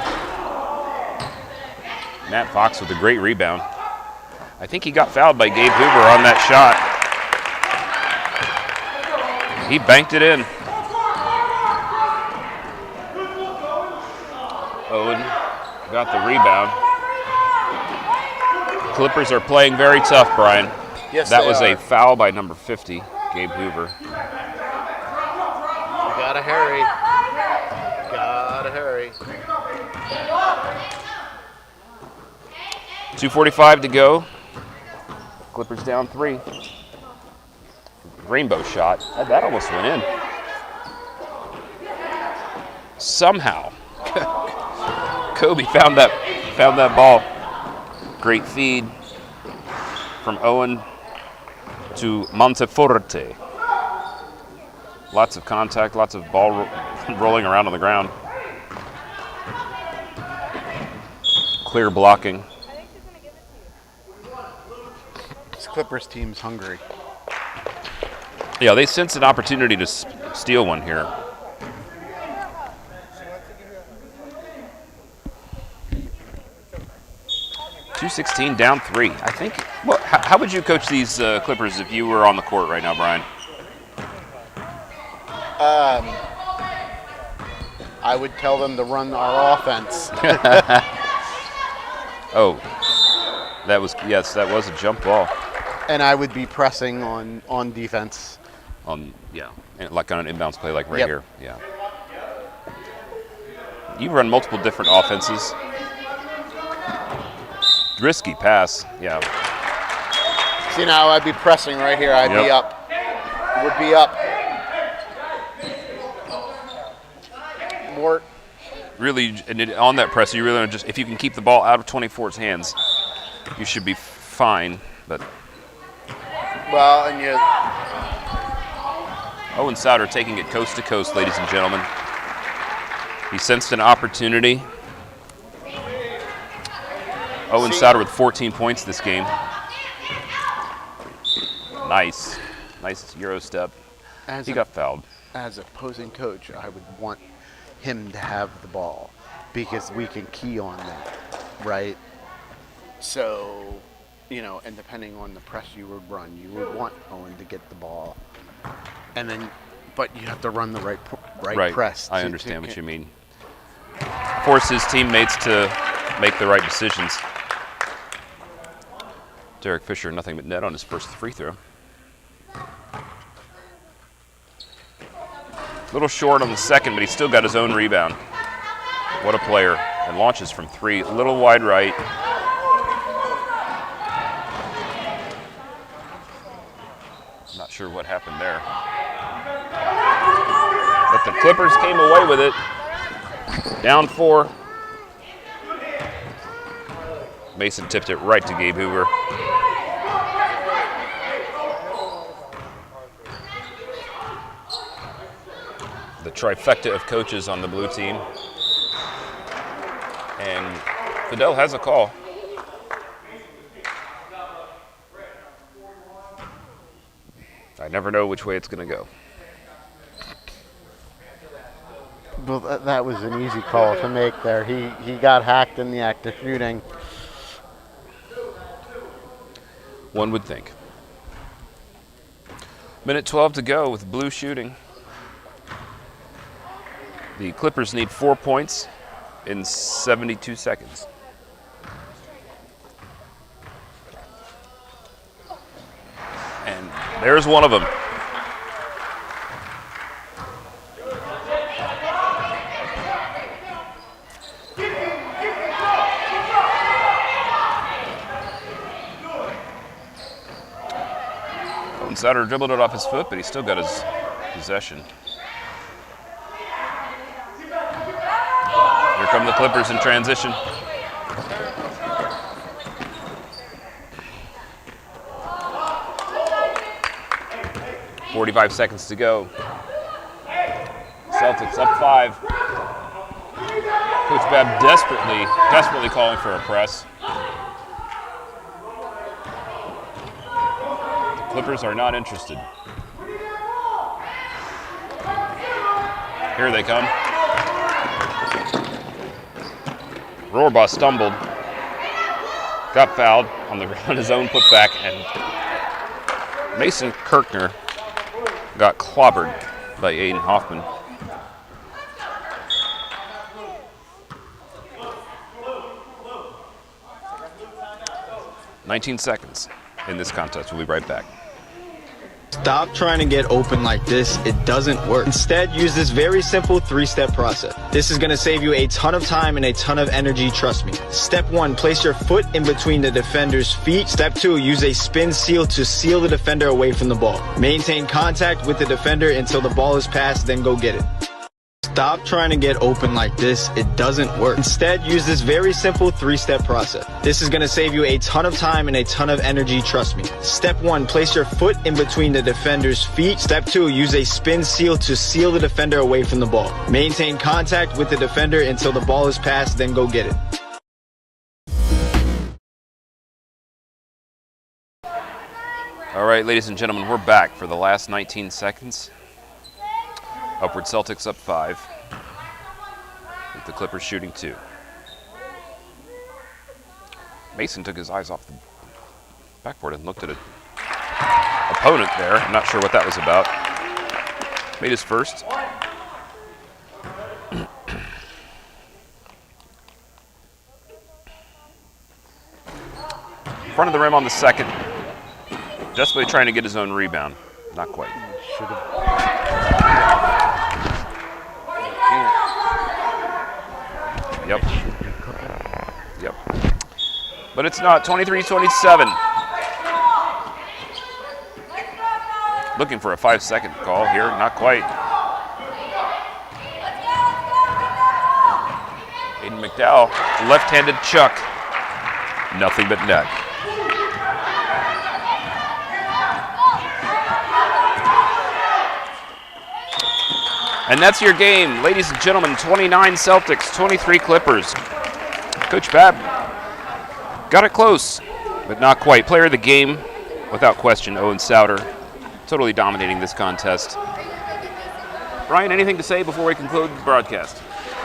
Matt Fox with a great rebound. I think he got fouled by Gabe Hoover on that shot. He banked it in. Owen got the rebound. Clippers are playing very tough, Brian. Yes, that they was are. a foul by number 50, Gabe Hoover. Gotta hurry. Gotta hurry. 2:45 to go. Clippers down 3. Rainbow shot. That almost went in. Somehow, Kobe found that ball. Great feed from Owen to Monteforte. Lots of contact, lots of ball rolling around on the ground. Clear blocking. This Clippers team's hungry. Yeah, they sense an opportunity to steal one here. .216 down 3. I think. Well, how would you coach these Clippers if you were on the court right now, Brian? I would tell them to run our offense. Oh, that was a jump ball. And I would be pressing on defense. Yeah, and like on an inbounds play like right Yep. here. Yeah. You run multiple different offenses. Risky pass. Yeah. See, now I'd be pressing right here. I'd be up. Would be up. More. Really, and on that press, you really want to just, if you can keep the ball out of 24's hands, you should be fine. But Well, and you. Owen Sauter taking it coast to coast, ladies and gentlemen. He sensed an opportunity. Owen Sauter with 14 points this game. Nice Euro step. He got fouled. As opposing coach, I would want him to have the ball because we can key on that, right? So, and depending on the press you would run, you would want Owen to get the ball, and then, but you have to run the right press. I understand what you mean. Force his teammates to make the right decisions. Derek Fisher, nothing but net on his first free throw. A little short on the second, but he still got his own rebound. What a player. And launches from 3, a little wide right. Not sure what happened there. But the Clippers came away with it. Down 4. Mason tipped it right to Gabe Hoover. The trifecta of coaches on the blue team. And Fidel has a call. I never know which way it's going to go. Well, that was an easy call to make there. He got hacked in the act of shooting. One would think. Minute 12 to go with blue shooting. The Clippers need 4 points in 72 seconds. And there's one of them. Sauter dribbled it off his foot, but he still got his possession. Here come the Clippers in transition. .45 seconds to go. Celtics up 5. Coach Babb desperately calling for a press. The Clippers are not interested. Here they come. Rohrbaugh stumbled, got fouled on his own putback, and Mason Kirkner got clobbered by Aiden Hoffman. "19 seconds in this contest. We'll be right back. Stop trying to get open like this. It doesn't work. Instead, use this very simple 3-step process. This is going to save you a ton of time and a ton of energy, trust me. Step 1, place your foot in between the defender's feet. Step 2, use a spin seal to seal the defender away from the ball. Maintain contact with the defender until the ball is passed, then go get it. Stop trying to get open like this. It doesn't work. Instead, use this very simple 3-step process. This is going to save you a ton of time and a ton of energy, trust me. Step 1, place your foot in between the defender's feet. Step 2, use a spin seal to seal the defender away from the ball. Maintain contact with the defender until the ball is passed, then go get it. All right, ladies and gentlemen, we're back for the last 19 seconds. Upward Celtics up 5, with the Clippers shooting 2. Mason took his eyes off the backboard and looked at an opponent there. I'm not sure what that was about. Made his first. Front of the rim on the second. Desperately trying to get his own rebound. Not quite. Should have. Yep. Yep. But it's not. 23-27. Looking for a 5-second call here. Not quite. Aiden McDowell, left-handed chuck. Nothing but net. And that's your game, ladies and gentlemen. 29 Celtics, 23 Clippers. Coach Babb got it close, but not quite. Player of the game, without question, Owen Souter, totally dominating this contest. Brian, anything to say before we conclude the broadcast?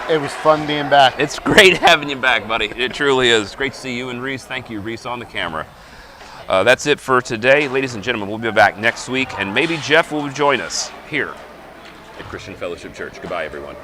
It was fun being back. It's great having you back, buddy. It truly is. Great to see you and Reese. Thank you, Reese, on the camera. That's it for today. Ladies and gentlemen, we'll be back next week, and maybe Jeff will join us here at Christian Fellowship Church. Goodbye, everyone.